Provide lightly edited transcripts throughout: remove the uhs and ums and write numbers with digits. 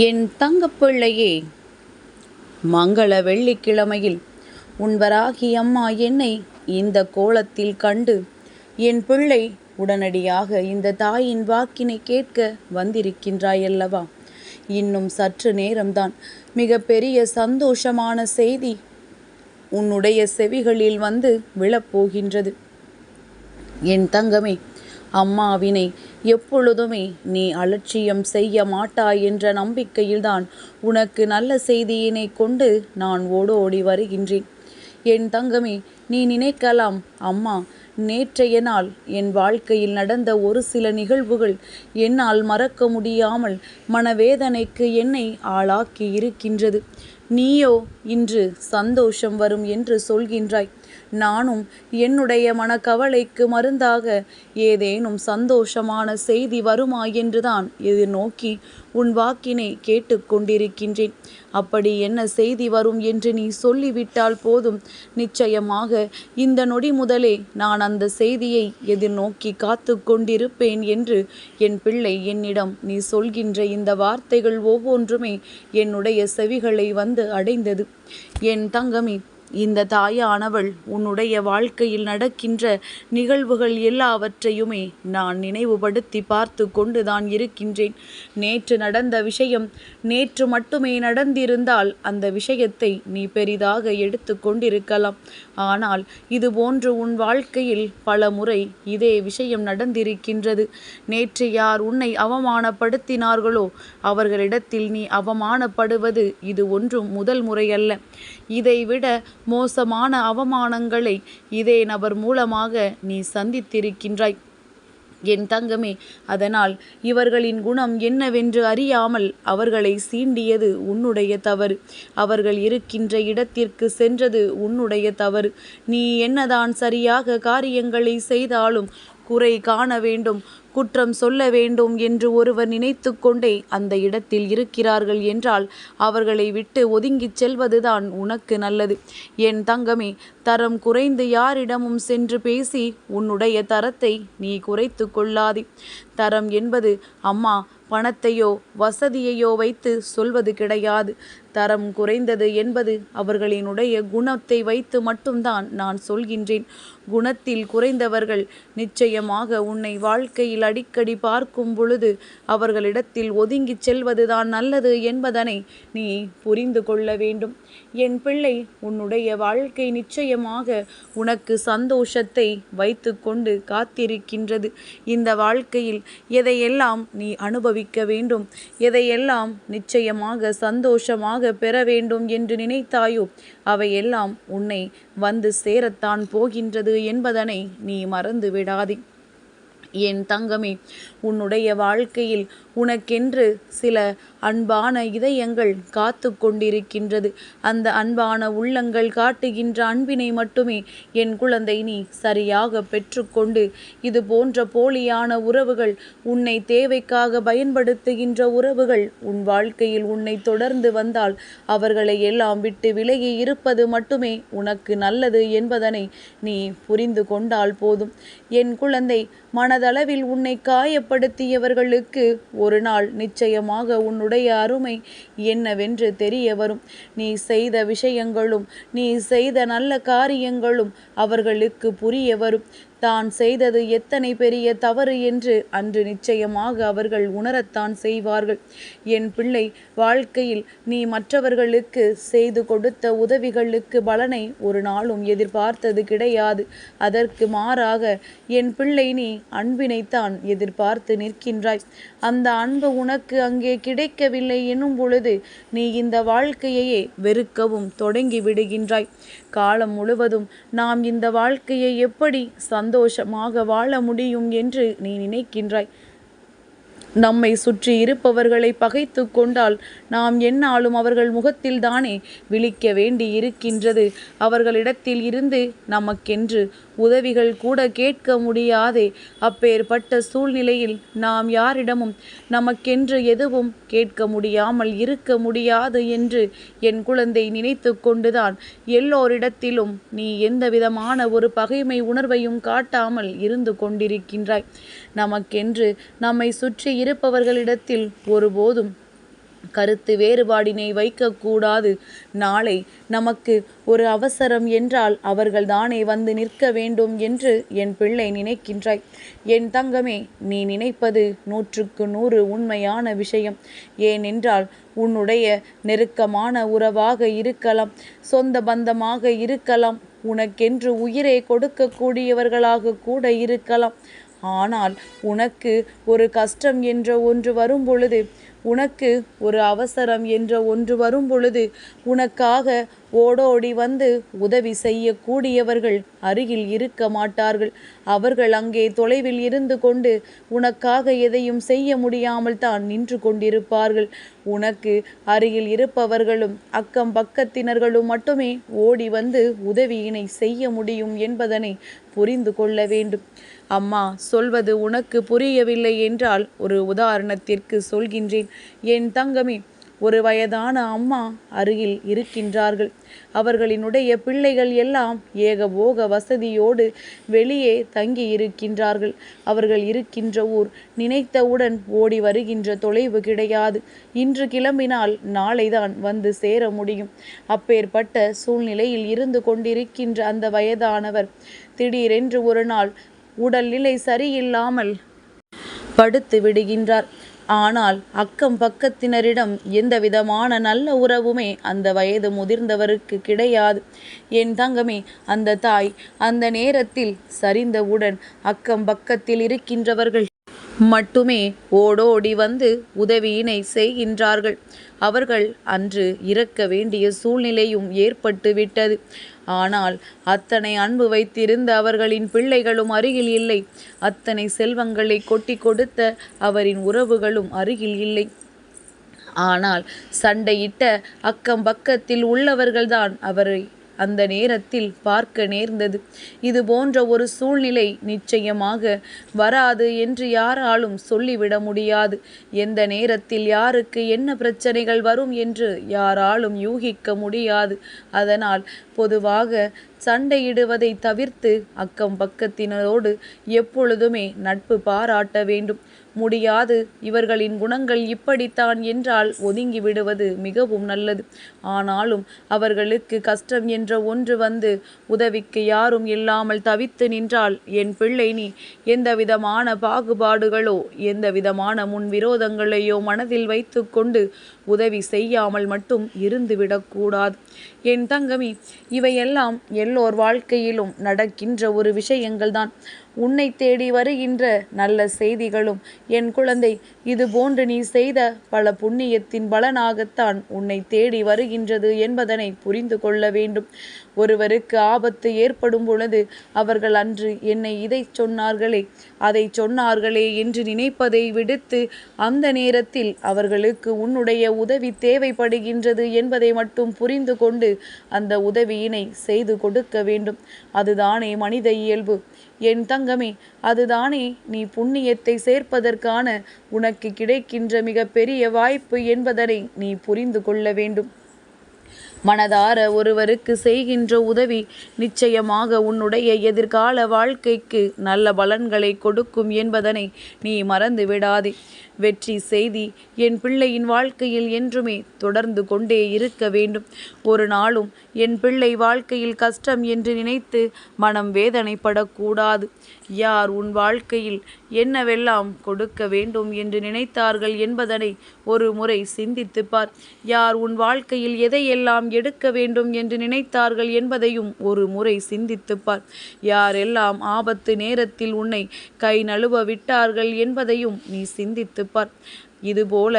என் தங்கப்பிள்ளையே, மங்கள வெள்ளிக்கிழமையில் உன்வராகி அம்மா என்னை இந்த கோலத்தில் கண்டு என் பிள்ளை உடனடியாக இந்த தாயின் வாக்கினை கேட்க வந்திருக்கின்றாயல்லவா? இன்னும் சற்று நேரம்தான் மிக பெரிய சந்தோஷமான செய்தி உன்னுடைய செவிகளில் வந்து விழப்போகின்றது. என் தங்கமே, அம்மாவினை எப்பொழுதுமே நீ அலட்சியம் செய்ய மாட்டாய் என்ற நம்பிக்கையில்தான் உனக்கு நல்ல செய்தியினை கொண்டு நான் ஓடோடி வருகின்றேன். என் தங்கமே, நீ நினைக்கலாம், அம்மா, நேற்றைய நாள் என் வாழ்க்கையில் நடந்த ஒரு சில நிகழ்வுகள் என்னால் மறக்க முடியாமல் மனவேதனைக்கு என்னை ஆளாக்கி இருக்கின்றது. நீயோ இன்று சந்தோஷம் வரும் என்று சொல்கின்றாய். நானும் என்னுடைய மனக்கவலைக்கு மருந்தாக ஏதேனும் சந்தோஷமான செய்தி வருமா என்றுதான் எதிர்நோக்கி உன் வாக்கினை கேட்டுக்கொண்டிருக்கின்றேன். அப்படி என்ன செய்தி வரும் என்று நீ சொல்லிவிட்டால் போதும், நிச்சயமாக இந்த நொடி முதலே நான் அந்த செய்தியை எதிர்நோக்கி காத்து கொண்டிருப்பேன் என்று என் பிள்ளை என்னிடம் நீ சொல்கின்ற இந்த வார்த்தைகள் ஒவ்வொன்றுமே என்னுடைய செவிகளை வந்து அடைந்தது. என் தங்கமே, இந்த தாயானவள் உன்னுடைய வாழ்க்கையில் நடக்கின்ற நிகழ்வுகள் எல்லாவற்றையுமே நான் நினைவுபடுத்தி பார்த்து கொண்டுதான் இருக்கின்றேன். நேற்று நடந்த விஷயம் நேற்று மட்டுமே நடந்திருந்தால் அந்த விஷயத்தை நீ பெரிதாக எடுத்து கொண்டிருக்கலாம். ஆனால் இது போன்று உன் வாழ்க்கையில் பல முறை இதே விஷயம் நடந்திருக்கின்றது. நேற்று யார் உன்னை அவமானப்படுத்தினார்களோ அவர்களிடத்தில் நீ அவமானப்படுவது இது ஒன்றும் முதல் முறையல்ல. இதைவிட மோசமான அவமானங்களை இதே நபர் மூலமாக நீ சந்தித்திருக்கின்றாய். என் தங்கமே, அதனால் இவர்களின் குணம் என்னவென்று அறியாமல் அவர்களை சீண்டியது உன்னுடைய தவறு. அவர்கள் இருக்கின்ற இடத்திற்கு சென்றது உன்னுடைய தவறு. நீ என்னதான் சரியாக காரியங்களை செய்தாலும் குறை காண வேண்டும், குற்றம் சொல்ல வேண்டும் என்று ஒருவர் நினைத்து கொண்டே அந்த இடத்தில் இருக்கிறார்கள் என்றால் அவர்களை விட்டு ஒதுங்கிச் செல்வதுதான் உனக்கு நல்லது. என் தங்கமே, தரம் குறைந்து யாரிடமும் சென்று பேசி உன்னுடைய தரத்தை நீ குறைத்து கொள்ளாதே. தரம் என்பது அம்மா பணத்தையோ வசதியையோ வைத்து சொல்வது கிடையாது. தரம் குறைந்தது என்பது அவர்களினுடைய குணத்தை வைத்து மட்டும்தான் நான் சொல்கின்றேன். குணத்தில் குறைந்தவர்கள் நிச்சயமாக உன்னை வாழ்க்கையில் அடிக்கடி பார்க்கும் பொழுது அவர்களிடத்தில் ஒதுங்கிச் செல்வதுதான் நல்லது என்பதனை நீ புரிந்து கொள்ள வேண்டும். என் பிள்ளை, உன்னுடைய வாழ்க்கை நிச்சயமாக உனக்கு சந்தோஷத்தை வைத்து கொண்டு காத்திருக்கின்றது. இந்த வாழ்க்கையில் எதையெல்லாம் நீ அனுபவிக்க வேண்டும், எதையெல்லாம் நிச்சயமாக சந்தோஷமாக பெற வேண்டும் என்று நினைத்தாயோ அவையெல்லாம் உன்னை வந்து சேரத்தான் போகின்றது என்பதனை நீ மறந்து விடாதே. என் தங்கமே, உன்னுடைய வாழ்க்கையில் உனக்கென்று சில அன்பான இதயங்கள் காத்து கொண்டிருக்கின்றது. அந்த அன்பான உள்ளங்கள் காட்டுகின்ற அன்பினை மட்டுமே என் குழந்தை நீ சரியாக பெற்றுக்கொண்டு, இது போன்ற போலியான உறவுகள், உன்னை தேவைக்காக பயன்படுத்துகின்ற உறவுகள் உன் வாழ்க்கையில் உன்னை தொடர்ந்து வந்தால் அவர்களை எல்லாம் விட்டு விலகி இருப்பது மட்டுமே உனக்கு நல்லது என்பதனை நீ புரிந்து கொண்டால் போதும். என் குழந்தை, மனதளவில் உன்னை காயப்படுத்தியவர்களுக்கு ஒரு நாள் நிச்சயமாக உன்னுடைய அருமை என்னவென்று தெரிய வரும். நீ செய்த விஷயங்களும் நீ செய்த நல்ல காரியங்களும் அவர்களுக்கு புரிய வரும். தான் செய்தது எத்தனை பெரிய தவறு என்று அன்று நிச்சயமாக அவர்கள் உணரத்தான் செய்வார்கள். என் பிள்ளை, வாழ்க்கையில் நீ மற்றவர்களுக்கு செய்து கொடுத்த உதவிகளுக்கு பலனை ஒரு நாளும் எதிர்பார்த்தது கிடையாது. அதற்கு மாறாக என் பிள்ளை, நீ அன்பினைத்தான் எதிர்பார்த்து நிற்கின்றாய். அந்த அன்பு உனக்கு அங்கே கிடைக்கவில்லை எனும் பொழுது நீ இந்த வாழ்க்கையையே வெறுக்கவும் தொடங்கி விடுகின்றாய். காலம் முழுவதும் நாம் இந்த வாழ்க்கையை எப்படி சந்தோஷமாக வாழ முடியும் என்று நீ நினைக்கின்றாய். நம்மை சுற்றி இருப்பவர்களை பகைத்து கொண்டால் நாம் எந்நாளும் அவர்கள் முகத்தில் தானே விழிக்க வேண்டி இருக்கின்றது. அவர்களிடத்தில் இருந்து நமக்கென்று உதவிகள் கூட கேட்க முடியாதே. அப்பேற்பட்ட சூழ்நிலையில் நாம் யாரிடமும் நமக்கென்று எதுவும் கேட்க முடியாமல் இருக்க முடியாது என்று என் குழந்தை நினைத்து கொண்டுதான் எல்லோரிடத்திலும் நீ எந்த விதமான ஒரு பகைமை உணர்வையும் காட்டாமல் இருந்து கொண்டிருக்கின்றாய். நமக்கென்று நம்மை சுற்றி இருப்பவர்களிடத்தில் ஒருபோதும் கருத்து வேறுபாடினை வைக்கக்கூடாது. நாளை நமக்கு ஒரு அவசரம் என்றால் அவர்கள் தானே வந்து நிற்க வேண்டும் என்று என் பிள்ளை நினைக்கின்றாய். என் தங்கமே, நீ நினைப்பது 100க்கு 100 உண்மையான விஷயம். ஏனென்றால் உன்னுடைய நெருக்கமான உறவாக இருக்கலாம், சொந்த பந்தமாக இருக்கலாம், உனக்கென்று உயிரை கொடுக்கக்கூடியவர்களாக கூட இருக்கலாம். ஆனால் உனக்கு ஒரு கஷ்டம் என்ற ஒன்று வரும் பொழுது, உனக்கு ஒரு அவசரம் என்ற ஒன்று வரும் பொழுது உனக்காக ஓடோடி வந்து உதவி செய்யக்கூடியவர்கள் அருகில் இருக்க மாட்டார்கள். அவர்கள் அங்கே தொலைவில் இருந்து கொண்டு உனக்காக எதையும் செய்ய முடியாமல் தான் நின்று கொண்டிருப்பார்கள். உனக்கு அருகில் இருப்பவர்களும் அக்கம் பக்கத்தினர்களும் மட்டுமே ஓடி வந்து உதவியினை செய்ய முடியும் என்பதனை புரிந்து கொள்ள வேண்டும். அம்மா சொல்வது உனக்கு புரியவில்லை என்றால் ஒரு உதாரணத்திற்கு சொல்கின்றேன். என் தங்கமே, ஒரு வயதான அம்மா அருகில் இருக்கின்றார்கள். அவர்களினுடைய பிள்ளைகள் எல்லாம் ஏகபோக வசதியோடு வெளியே தங்கி இருக்கின்றார்கள். அவர்கள் இருக்கின்ற ஊர் நினைத்தவுடன் ஓடி வருகின்ற தொலைவு கிடையாது. இன்று கிளம்பினால் நாளைதான் வந்து சேர முடியும். அப்பேற்பட்ட சூழ்நிலையில் இருந்து கொண்டிருக்கின்ற அந்த வயதானவர் திடீரென்று ஒரு நாள் உடல்நிலை சரியில்லாமல் படுத்து விடுகின்றார். ஆனால் அக்கம் பக்கத்தினரிடம் எந்த விதமான நல்ல உறவுமே அந்த வயது முதிர்ந்தவருக்கு கிடையாது. என் தங்கமே, அந்த தாய் அந்த நேரத்தில் சரிந்தவுடன் அக்கம் பக்கத்தில் இருக்கின்றவர்கள் மட்டுமே ஓடோடி வந்து உதவியினை செய்கின்றார்கள். அவர்கள் அன்று இறக்க வேண்டிய சூழ்நிலையும் ஏற்பட்டு விட்டது. ஆனால் அத்தனை அன்பு வைத்திருந்த அவர்களின் பிள்ளைகளும் அருகில் இல்லை. அத்தனை செல்வங்களை கொட்டி கொடுத்த அவரின் உறவுகளும் அருகில் இல்லை. ஆனால் சண்டையிட்ட அக்கம் பக்கத்தில் உள்ளவர்கள்தான் அவரை அந்த நேரத்தில் பார்க்க நேர்ந்தது. இது போன்ற ஒரு சூழ்நிலை நிச்சயமாக வராது என்று யாராலும் சொல்லிவிட முடியாது. எந்த நேரத்தில் யாருக்கு என்ன பிரச்சனைகள் வரும் என்று யாராலும் யூகிக்க முடியாது. அதனால் பொதுவாக சண்டையிடுவதை தவிர்த்து அக்கம் பக்கத்தினரோடு எப்பொழுதுமே நட்பு பாராட்ட வேண்டும். முடியாது, இவர்களின் குணங்கள் இப்படித்தான் என்றால் ஒதுங்கி விடுவது மிகவும் நல்லது. ஆனாலும் அவர்களுக்கு கஷ்டம் என்ற ஒன்று வந்து உதவிக்கு யாரும் இல்லாமல் தவித்து நின்றால் என் பிள்ளை, நீ எந்த விதமான பாகுபாடுகளோ எந்த விதமான முன்விரோதங்களையோ மனதில் வைத்து கொண்டு உதவி செய்யாமல் மட்டும் இருந்துவிடக்கூடாது. என் தங்கமி, இவையெல்லாம் எல்லோர் வாழ்க்கையிலும் நடக்கின்ற ஒரு விஷயங்கள்தான். உன்னை தேடி வருகின்ற நல்ல செய்திகளும் என் குழந்தை, இது போன்று நீ செய்த பல புண்ணியத்தின் பலனாகத்தான் உன்னை தேடி வருகின்றது என்பதனை புரிந்து கொள்ள வேண்டும். ஒருவருக்கு ஆபத்து ஏற்படும் பொழுது அவர்கள் அன்று என்னை இதை சொன்னார்களே அதை சொன்னார்களே என்று நினைப்பதை விடுத்து அந்த நேரத்தில் அவர்களுக்கு உன்னுடைய உதவி தேவைப்படுகின்றது என்பதை மட்டும் புரிந்து கொண்டு அந்த உதவியினை செய்து கொடுக்க வேண்டும். அதுதானே மனித இயல்பு. என் தங்கமே, அதுதானே நீ புண்ணியத்தை சேர்ப்பதற்கான உனக்கு கிடைக்கின்ற மிக பெரிய வாய்ப்பு என்பதனை நீ புரிந்து கொள்ள வேண்டும். மனதார ஒருவருக்கு செய்கின்ற உதவி நிச்சயமாக உன்னுடைய எதிர்கால வாழ்க்கைக்கு நல்ல பலன்களை கொடுக்கும் என்பதனை நீ மறந்து விடாதே. வெற்றி செய்தி என் பிள்ளையின் வாழ்க்கையில் என்றுமே தொடர்ந்து கொண்டே இருக்க வேண்டும். ஒரு நாளும் என் பிள்ளை வாழ்க்கையில் கஷ்டம் என்று நினைத்து மனம் வேதனைப்படக்கூடாது. யார் உன் வாழ்க்கையில் என்னவெல்லாம் கொடுக்க வேண்டும் என்று நினைத்தார்கள் என்பதனை ஒரு முறை சிந்தித்து பார். யார் உன் வாழ்க்கையில் எதையெல்லாம் எடுக்க வேண்டும் என்று நினைத்தார்கள் என்பதையும் ஒரு முறை சிந்தித்து பார். யாரெல்லாம் ஆபத்து நேரத்தில் உன்னை கை நழுவ விட்டார்கள் என்பதையும் நீ சிந்தித்து பார். இதுபோல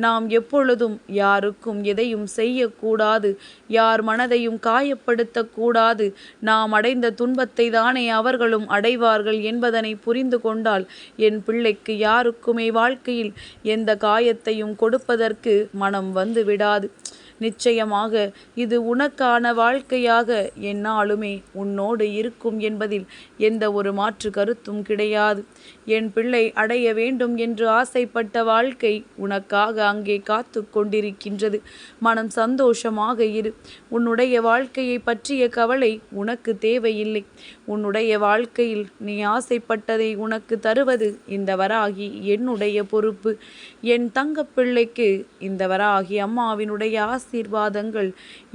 நாம் எப்பொழுதும் யாருக்கும் எதையும் செய்யக்கூடாது, யார் மனதையும் காயப்படுத்தக்கூடாது. நாம் அடைந்த துன்பத்தை தானே அவர்களும் அடைவார்கள் என்பதனை புரிந்து கொண்டால் என் பிள்ளைக்கு யாருக்குமே வாழ்க்கையில் எந்த காயத்தையும் கொடுப்பதற்கு மனம் வந்து விடாது. நிச்சயமாக இது உனக்கான வாழ்க்கையாக எந்நாளுமே உன்னோடு இருக்கும் என்பதில் எந்த ஒரு மாற்று கருத்தும் கிடையாது. என் பிள்ளை அடைய வேண்டும் என்று ஆசைப்பட்ட வாழ்க்கை உனக்காக அங்கே காத்து கொண்டிருக்கின்றது. மனம் சந்தோஷமாக இரு. உன்னுடைய வாழ்க்கையை பற்றிய கவலை உனக்கு தேவையில்லை. உன்னுடைய வாழ்க்கையில் நீ ஆசைப்பட்டதை உனக்கு தருவது இந்த வராகி என்னுடைய பொறுப்பு. என் தங்கப்பிள்ளைக்கு இந்த வராகி அம்மாவினுடைய ஆசீர்வாதங்கள்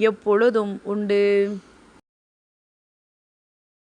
எப்பொழுதும் உண்டு.